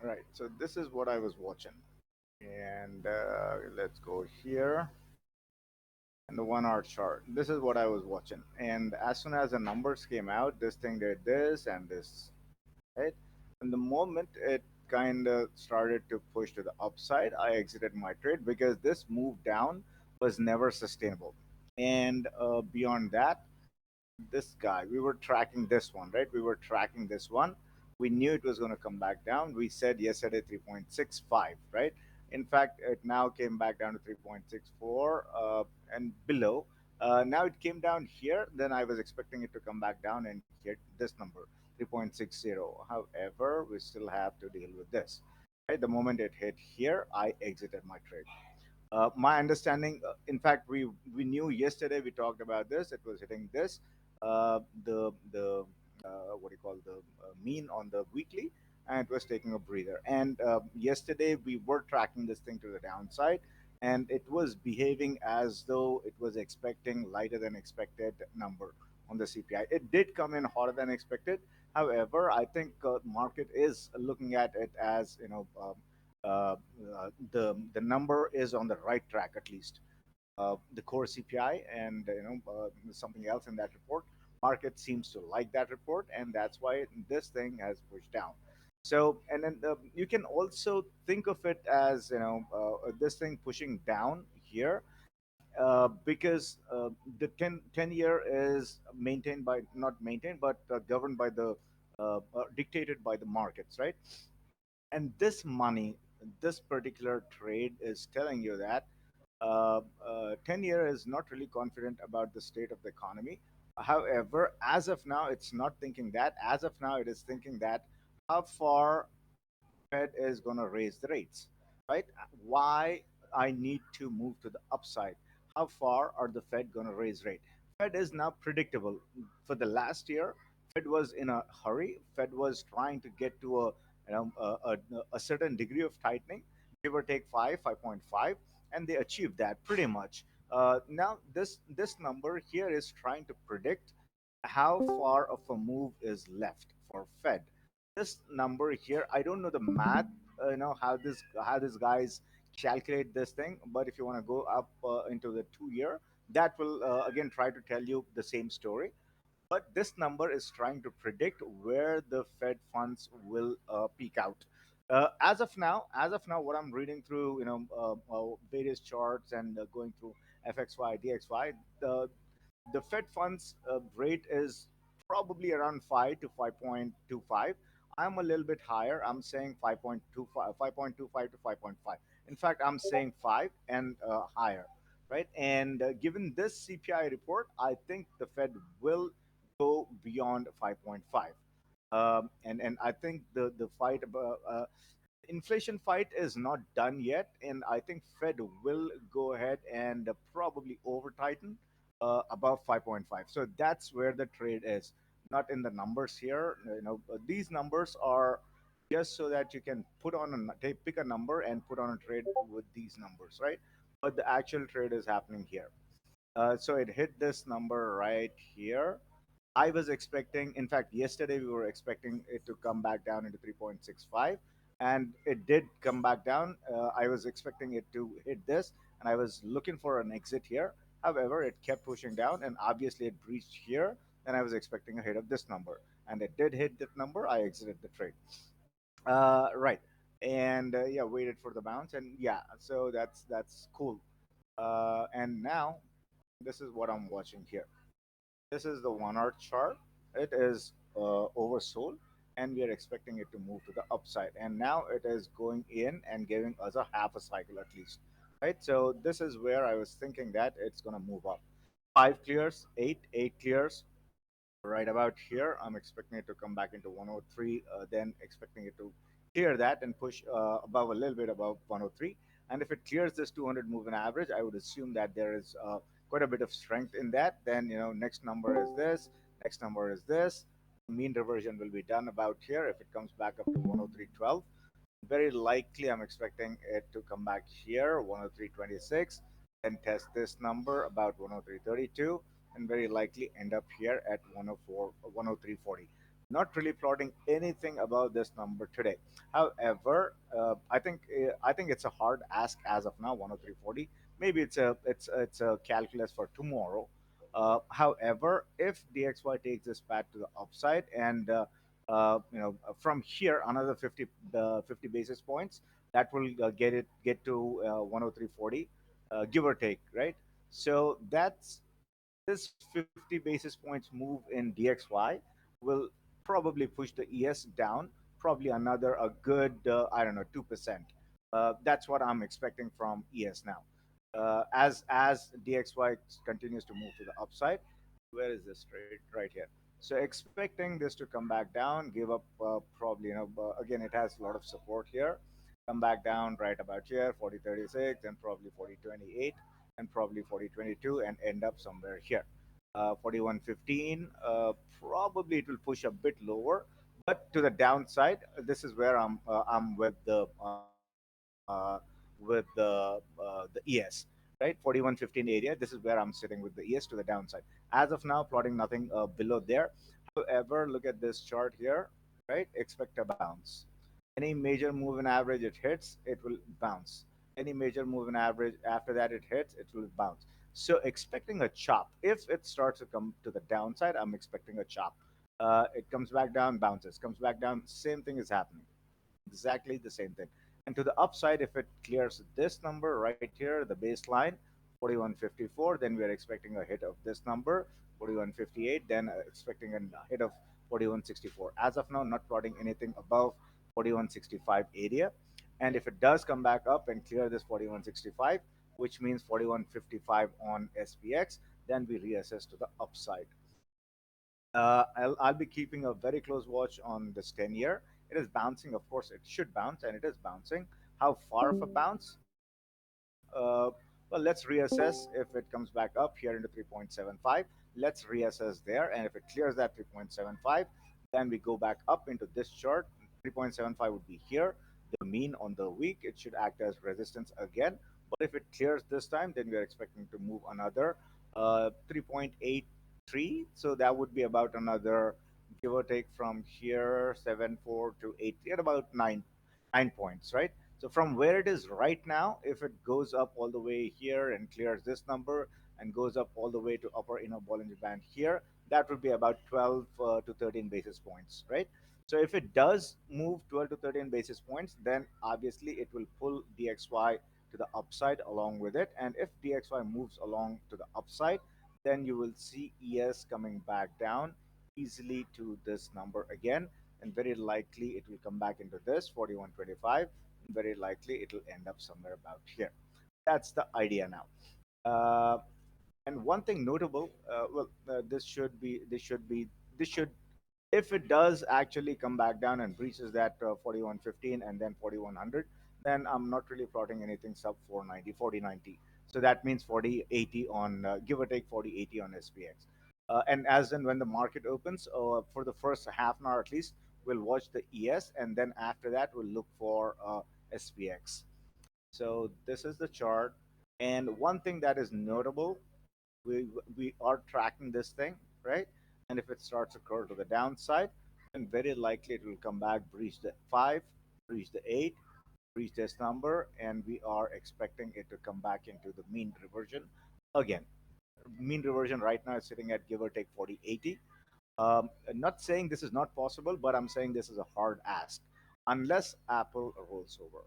Right. So this is what I was watching, and let's go here. And the 1 hour chart. This is what I was watching, and as soon as the numbers came out, this thing did this and this, right? And the moment it kind of started to push to the upside, I exited my trade because this move down was never sustainable. And beyond that, this guy, we were tracking this one, right? We were tracking this one. We knew it was going to come back down. We said yesterday 3.65, right? In fact, it now came back down to 3.64 and below. Now it came down here. Then I was expecting it to come back down and hit this number, 3.60. However, we still have to deal with this. Right? The moment it hit here, I exited my trade. My understanding, in fact, we knew yesterday we talked about this. It was hitting this, the what do you call the mean on the weekly, and it was taking a breather. And yesterday we were tracking this thing to the downside, and it was behaving as though it was expecting lighter than expected number on the CPI. It did come in hotter than expected. However, I think market is looking at it as uh, the number is on the right track at least. The core CPI and something else in that report. Market seems to like that report, and that's why this thing has pushed down. So, and then you can also think of it as this thing pushing down here because the 10 year is maintained by not maintained but governed by the dictated by the markets, right? And this money, this particular trade is telling you that 10 year is not really confident about the state of the economy. However, as of now, it's not thinking that. As of now, it is thinking that how far Fed is going to raise the rates, right? Why I need to move to the upside? How far are the Fed going to raise rate? Fed is now predictable. For the last year, Fed was in a hurry. Fed was trying to get to a certain degree of tightening, give or take 5.5, and they achieved that pretty much. Now this number here is trying to predict how far of a move is left for Fed. This number here, I don't know the math, how this guys calculate this thing, but if you want to go up into the 2 year, that will again try to tell you the same story. But this number is trying to predict where the Fed funds will peak out. As of now, what I'm reading through, various charts and going through FXY, DXY, the Fed funds rate is probably around 5 to 5.25. I'm a little bit higher. I'm saying 5.25, 5.25 to 5.5. In fact, I'm saying 5 and higher, right? And given this CPI report, I think the Fed will go beyond 5.5. And I think the fight about inflation fight is not done yet, and I think Fed will go ahead and probably over tighten above 5.5. So that's where the trade is, not in the numbers here. These numbers are just so that you can put on pick a number and put on a trade with these numbers, right? But the actual trade is happening here. So it hit this number right here. I was expecting, in fact, yesterday we were expecting it to come back down into 3.65, and it did come back down. I was expecting it to hit this, and I was looking for an exit here. However, it kept pushing down, and obviously it breached here. And I was expecting a hit of this number, and it did hit that number. I exited the trade. Right, and yeah, waited for the bounce, and yeah, so that's cool. And now this is what I'm watching here. This is the 1 hour chart. It is oversold, and we are expecting it to move to the upside. And now it is going in and giving us a half a cycle at least, right? So this is where I was thinking that it's going to move up. Five clears, eight clears, right about here. I'm expecting it to come back into 103, then expecting it to clear that and push above a little bit above 103. And if it clears this 200 moving average, I would assume that there is quite a bit of strength in that. Then, next number is this, next number is this. Mean reversion will be done about here if it comes back up to 103.12. Very likely, I'm expecting it to come back here, 103.26, then test this number about 103.32, and very likely end up here at 104, 103.40. Not really plotting anything about this number today. However, I think it's a hard ask as of now, 103.40. Maybe it's a calculus for tomorrow. However, if DXY takes this path to the upside and from here another 50 basis points, that will get to 103.40, give or take, right? So that's this 50 basis points move in DXY will probably push the ES down, probably another a good, I don't know, 2%. That's what I'm expecting from ES now. As DXY continues to move to the upside, where is this trade? Right here. So expecting this to come back down, give up probably, again, it has a lot of support here. Come back down right about here, 40.36, then probably 40.28, and probably 40.22, and end up somewhere here. 41.15, probably it will push a bit lower, but to the downside, this is where I'm with the ES, right? 41.15 area. This is where I'm sitting with the ES to the downside. As of now, plotting nothing below there. However, look at this chart here, right? Expect a bounce. Any major move in average it hits, it will bounce. Any major move in average after that it hits, it will bounce. So expecting a chop. If it starts to come to the downside, I'm expecting a chop. It comes back down, bounces, comes back down. Same thing is happening, exactly the same thing. And to the upside, if it clears this number right here, the baseline, 41.54, then we are expecting a hit of this number, 41.58, then expecting a hit of 41.64. As of now, not plotting anything above 41.65 area. And if it does come back up and clear this 41.65, which means 41.55 on SPX, then we reassess to the upside. I'll be keeping a very close watch on this 10 year. It is bouncing, of course, it should bounce, and it is bouncing. How far of a bounce? Well, let's reassess if it comes back up here into 3.75. Let's reassess there, and if it clears that 3.75, then we go back up into this chart. 3.75 would be here. The mean on the week, it should act as resistance again. But if it clears this time, then we are expecting to move another 3.83. So that would be about another, give or take from here, 7.4 to 8, at about 9 points, right? So from where it is right now, if it goes up all the way here and clears this number and goes up all the way to upper inner Bollinger Band here, that would be about 12 to 13 basis points, right? So if it does move 12 to 13 basis points, then obviously it will pull DXY to the upside along with it. And if DXY moves along to the upside, then you will see ES coming back down easily to this number again, and very likely it will come back into this 41.25. Very likely it will end up somewhere about here. That's the idea now. Uh, and one thing notable, this should, if it does actually come back down and breaches that 41.15 and then 4100, then I'm not really plotting anything sub 490, 4090. So that means 4080 on, give or take 4080 on SPX. And as in when the market opens, for the first half an hour at least, we'll watch the ES, and then after that, we'll look for SPX. So this is the chart. And one thing that is notable, we are tracking this thing, right? And if it starts to curve to the downside, then very likely it will come back, breach the 5, breach the 8, breach this number, and we are expecting it to come back into the mean reversion again. Mean reversion right now is sitting at give or take 40.80. Not saying this is not possible, but I'm saying this is a hard ask unless Apple rolls over.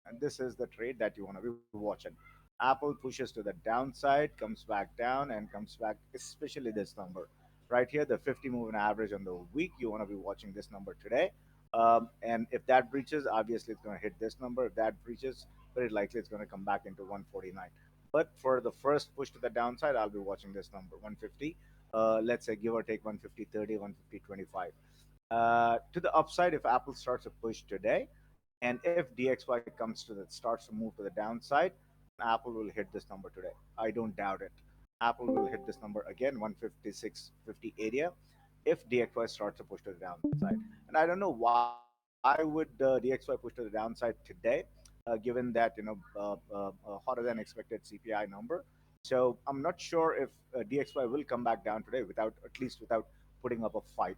And this is the trade that you want to be watching. Apple pushes to the downside, comes back down, and comes back, especially this number right here, the 50 moving average on the week. You want to be watching this number today. And if that breaches, obviously it's going to hit this number. If that breaches, very likely it's going to come back into 149. But for the first push to the downside, I'll be watching this number, 150. Let's say give or take 150.30, 150.25. To the upside, if Apple starts a push today, and if DXY comes to the starts to move to the downside, Apple will hit this number today. I don't doubt it. Apple will hit this number again, 156.50 area, if DXY starts to push to the downside. And I don't know why would DXY push to the downside today, given that hotter than expected CPI number. So I'm not sure if DXY will come back down today without, at least without putting up a fight.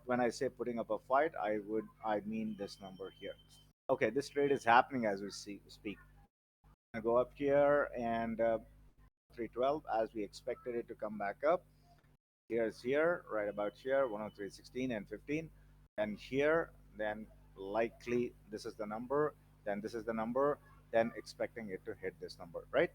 When I say putting up a fight, I mean this number here. Okay, this trade is happening as we speak. I go up here and 312 as we expected it to come back up. Here's here, right about here, 103.16 and 15. And here, then likely this is the number, then this is the number, then expecting it to hit this number, right?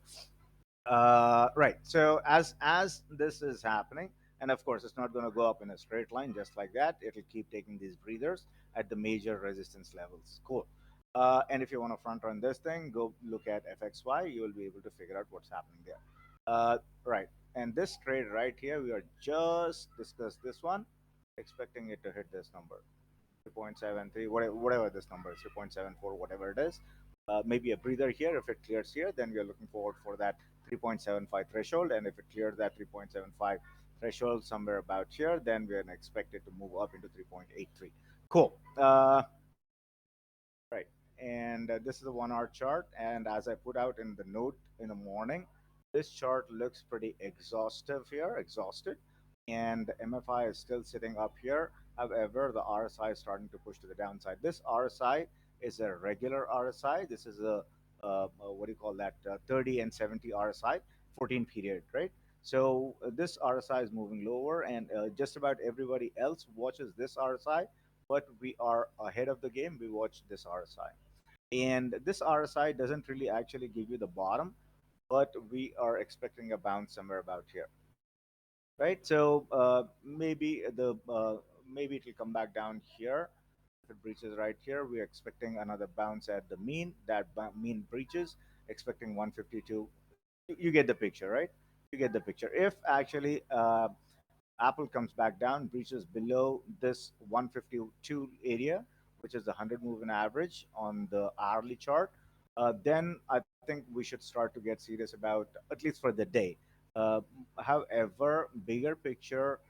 Right. So as this is happening, and of course, it's not going to go up in a straight line just like that. It'll keep taking these breathers at the major resistance levels. Cool. And if you want to front run this thing, go look at FXY. You will be able to figure out what's happening there. Right. And this trade right here, we are just discussed this one, expecting it to hit this number. 3.73, whatever this number is, 3.74, whatever it is. Maybe a breather here. If it clears here, then we are looking forward for that 3.75 threshold. And if it clears that 3.75 threshold somewhere about here, then we are expected to move up into 3.83. Cool. Right. And this is a 1 hour chart. And as I put out in the note in the morning, this chart looks pretty exhaustive here, exhausted. And the MFI is still sitting up here. However, the RSI is starting to push to the downside. This RSI is a regular RSI. This is what do you call that? 30 and 70 RSI, 14 period, right? So this RSI is moving lower, and just about everybody else watches this RSI, but we are ahead of the game. We watch this RSI. And this RSI doesn't really actually give you the bottom, but we are expecting a bounce somewhere about here, right? So maybe it will come back down here. If it breaches right here, we're expecting another bounce at the mean. That mean breaches, expecting 152. You get the picture, right? You get the picture. If actually Apple comes back down, breaches below this 152 area, which is the 100 moving average on the hourly chart, then I think we should start to get serious about, at least for the day. Uh, However, bigger picture,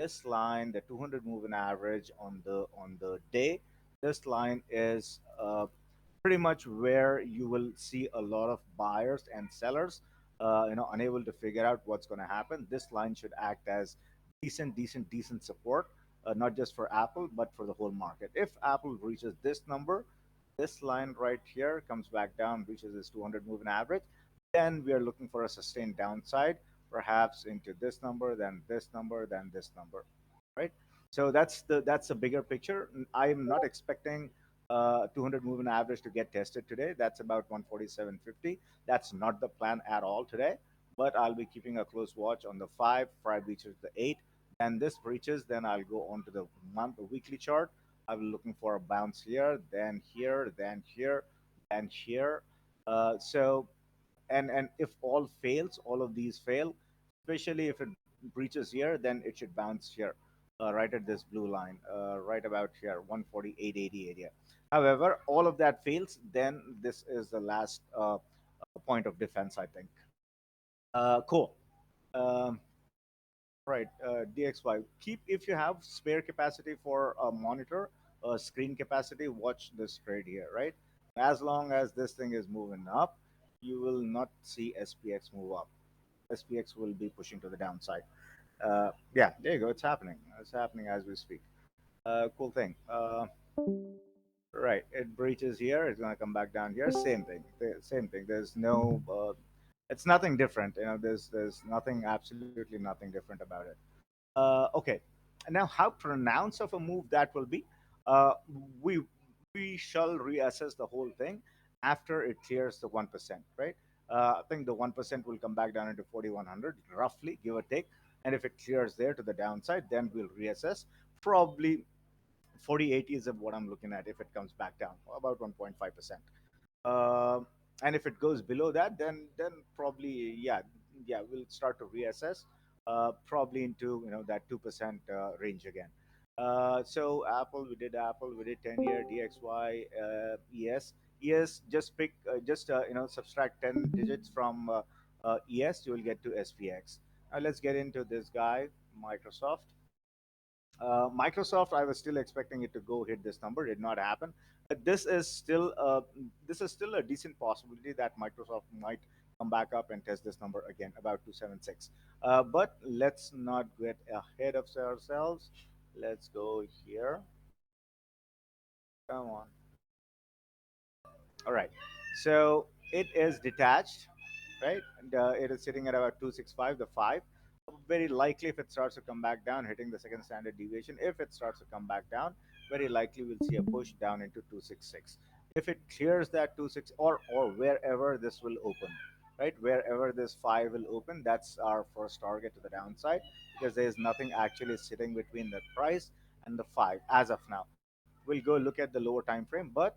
this line, the 200 moving average on the day, this line is pretty much where you will see a lot of buyers and sellers, unable to figure out what's going to happen. This line should act as decent support, not just for Apple but for the whole market. If Apple reaches this number, this line right here comes back down, reaches this 200 moving average, then we are looking for a sustained downside, perhaps into this number, then this number, then this number, right? So that's the bigger picture. I am not expecting 200 moving average to get tested today. That's about 147.50. That's not the plan at all today. But I'll be keeping a close watch on the five breaches the eight. And this breaches, then I'll go on to the weekly chart. I'll be looking for a bounce here, then here, then here, and here. So and if all fails, all of these fail, especially if it breaches here, then it should bounce here, right at this blue line, right about here, 148.80 area. However, all of that fails, then this is the last point of defense, I think. Cool. Um, right, DXY. Keep, if you have spare capacity for a monitor, screen capacity, watch this trade here, right? As long as this thing is moving up, you will not see SPX move up. SPX will be pushing to the downside. Yeah, there you go. It's happening. It's happening as we speak. Cool thing. Right, it breaches here. It's gonna come back down here. Same thing. Same thing. There's no. It's nothing different. There's nothing. Absolutely nothing different about it. Okay. Now, how pronounced of a move that will be, uh, we we shall reassess the whole thing after it clears the 1%, right? I think the 1% will come back down into 4,100, roughly, give or take. And if it clears there to the downside, then we'll reassess. Probably 4080 is what I'm looking at if it comes back down, about 1.5%. Uh, and if it goes below that, then probably yeah we'll start to reassess, probably into that 2% range again. So Apple, we did 10-year DXY, ES just pick just subtract 10 digits from ES, you will get to SPX. Now let's get into this guy, Microsoft. Microsoft, I was still expecting it to go hit this number. Did not happen. But this is still a decent possibility that Microsoft might come back up and test this number again, about 276. But let's not get ahead of ourselves. Let's go here. Come on. All right. So it is detached, right? And, it is sitting at about 265, the 5. Very likely, if it starts to come back down, hitting the second standard deviation, if it starts to come back down, very likely we'll see a push down into 266. If it clears that 26 or wherever this will open, right? Wherever this 5 will open, that's our first target to the downside because there is nothing actually sitting between the price and the 5 as of now. We'll go look at the lower time frame, but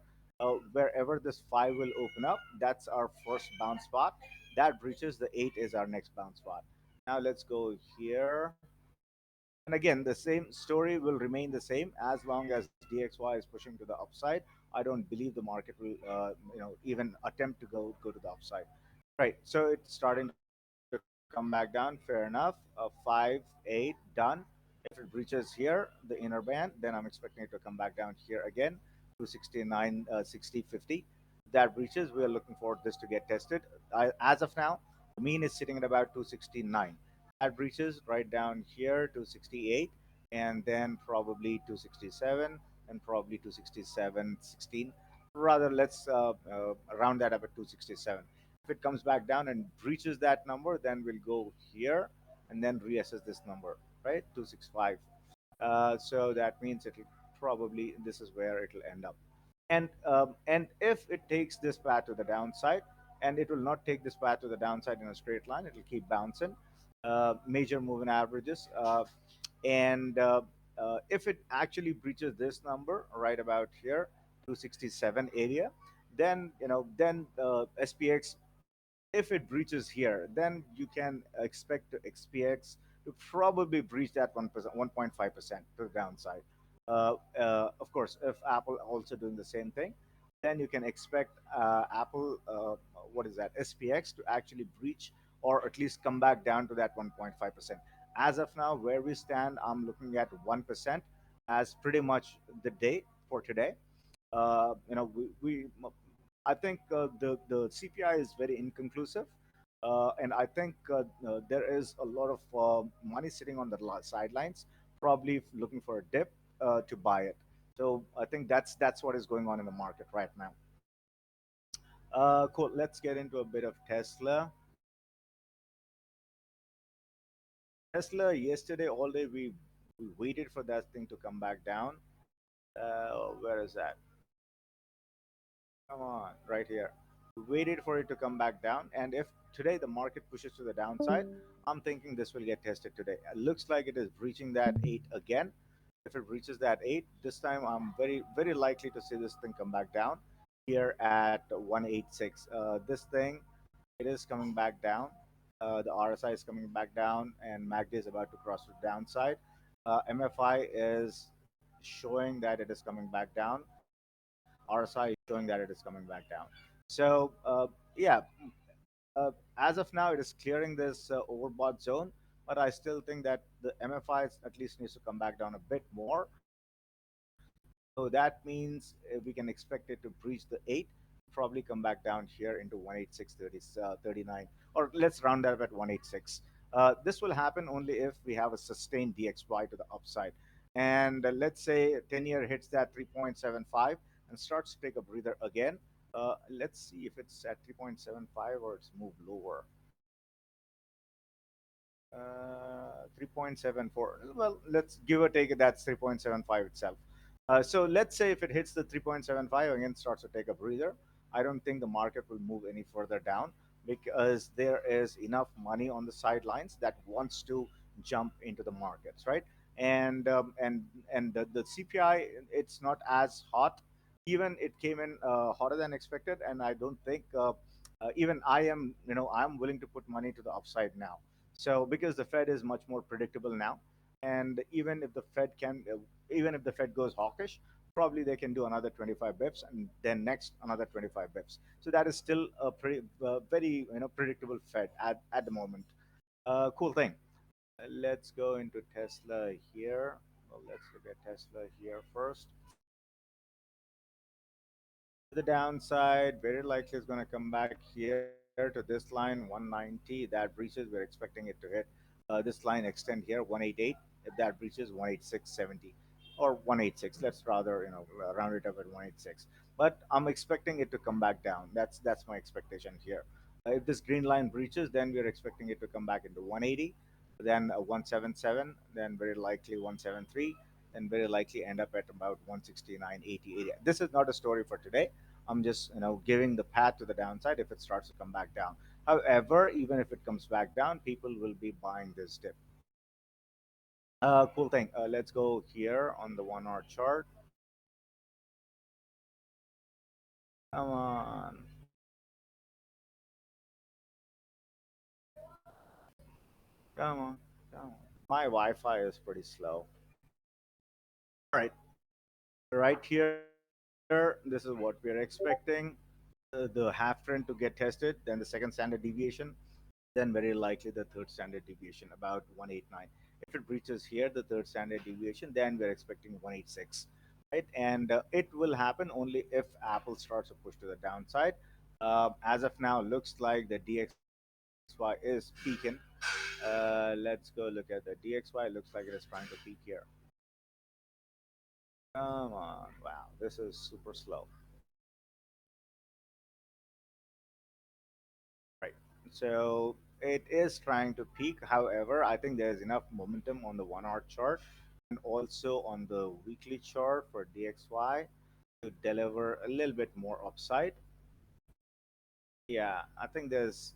wherever this 5 will open up, that's our first bounce spot. That breaches the 8 is our next bounce spot. Now let's go here. And again, the same story will remain the same as long as DXY is pushing to the upside. I don't believe the market will, even attempt to go to the upside. Right. So it's starting to come back down. Fair enough. 5, 8 done. If it breaches here, the inner band, then I'm expecting it to come back down here again to 69, 60, 50. That breaches, we are looking for this to get tested. As of now, the mean is sitting at about 269. That breaches right down here to 68, and then probably 267, and probably 267, 16. Rather, let's round that up at 267. If it comes back down and breaches that number, then we'll go here and then reassess this number, right? 265. So that means it'll probably, this is where it'll end up. And if it takes this path to the downside, and it will not take this path to the downside in a straight line, it will keep bouncing. Major moving averages, and if it actually breaches this number right about here, 267 area, then SPX, if it breaches here, then you can expect XPX to probably breach that 1%, 1.5% to the downside. Of course, if Apple also doing the same thing, then you can expect Apple, what is that, SPX to actually breach or at least come back down to that 1.5%. As of now, where we stand, I'm looking at 1% as pretty much the day for today. We I think the CPI is very inconclusive, and I think there is a lot of money sitting on the sidelines, probably looking for a dip to buy it. So I think that's what is going on in the market right now. Cool. Let's get into a bit of Tesla. Tesla yesterday all day we waited for that thing to come back down. Where is that? Come on, right here. We waited for it to come back down, and if today the market pushes to the downside, I'm thinking this will get tested today. It looks like it is breaching that 8 again. If it breaches that 8, this time I'm very likely to see this thing come back down here at 186. This thing, it is coming back down. The RSI is coming back down, and MACD is about to cross the downside. MFI is showing that it is coming back down. RSI is showing that it is coming back down. So yeah, as of now, it is clearing this overbought zone, but I still think that the MFI at least needs to come back down a bit more. So that means we can expect it to breach the 8, probably come back down here into 186.39, or let's round that up at 186. This will happen only if we have a sustained DXY to the upside. And let's say 10-year hits that 3.75 and starts to take a breather again. Let's see if it's at 3.75 or it's moved lower. 3.74. Well, let's give or take it, that's 3.75 itself. So let's say if it hits the 3.75 again, starts to take a breather. I don't think the market will move any further down because there is enough money on the sidelines that wants to jump into the markets, right? And the CPI, it's not as hot. Even it came in hotter than expected, and I don't think even I am, I'm willing to put money to the upside now. So because the Fed is much more predictable now, and even if the Fed goes hawkish, probably they can do another 25 bips, and then next another 25 bips. So that is still a pretty, very predictable Fed at the moment. Cool thing. Let's go into Tesla here. Well, let's look at Tesla here first. To the downside, very likely is going to come back here to this line 190. That breaches, we're expecting it to hit this line extend here 188. if that breaches 186.70 or 186. Let's rather round it up at 186. But I'm expecting it to come back down. That's my expectation here. If this green line breaches, then we're expecting it to come back into 180, then 177, then very likely 173, then very likely end up at about 169.80. This is not a story for today. I'm just giving the path to the downside if it starts to come back down. However, even if it comes back down, people will be buying this dip. Cool thing. Let's go here on the 1 hour chart. Come on, come on, come on. My Wi-Fi is pretty slow. All right, right here, this is what we're expecting. The half trend to get tested, then the second standard deviation, then very likely the third standard deviation about 189. If it breaches here the third standard deviation, then we're expecting 186, right? And it will happen only if Apple starts to push to the downside. As of now, looks like the DXY is peaking. Let's go look at the DXY. Looks like it is trying to peak here. Come on, wow, this is super slow. Right. So it is trying to peak. However, I think there's enough momentum on the 1 hour chart and also on the weekly chart for DXY to deliver a little bit more upside. Yeah, I think there's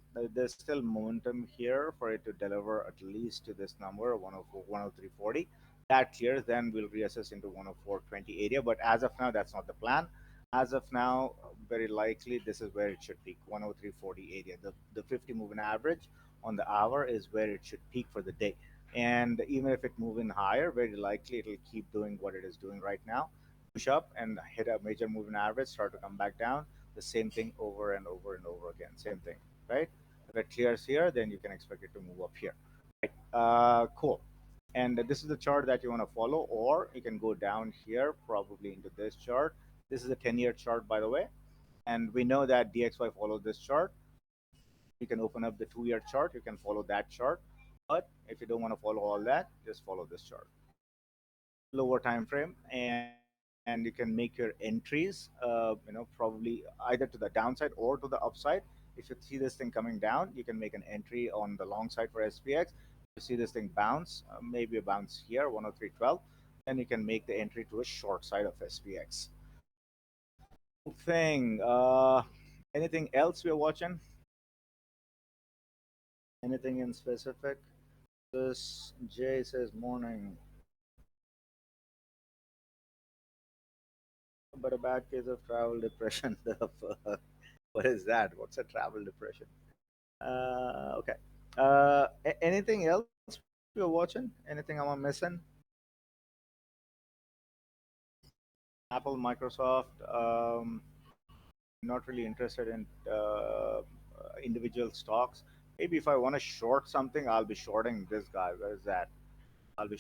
still momentum here for it to deliver at least to this number 104, 103.40. That clears, then we'll reassess into 104.20 area. But as of now, that's not the plan. As of now, very likely this is where it should peak 103.40 area. The 50 moving average on the hour is where it should peak for the day. And even if it move in higher, very likely it'll keep doing what it is doing right now, push up and hit a major moving average, start to come back down, the same thing over and over and over again. Same thing, right? If it clears here, then you can expect it to move up here. Right. Cool. And this is the chart that you want to follow, or you can go down here, probably into this chart. This is a 10-year chart, by the way. And we know that DXY follows this chart. You can open up the 2-year chart. You can follow that chart. But if you don't want to follow all that, just follow this chart. Lower time frame, and you can make your entries probably either to the downside or to the upside. If you see this thing coming down, you can make an entry on the long side for SPX. You see this thing bounce, maybe a bounce here 103.12, then you can make the entry to a short side of SPX. Thing Anything else we're watching? Anything in specific? This Jay says morning, but a bad case of travel depression. The fuck? What is that? What's a travel depression? Okay. Anything else you're watching? Anything I'm missing? Apple, Microsoft. Not really interested in individual stocks. Maybe if I want to short something, I'll be shorting this guy. Where is that?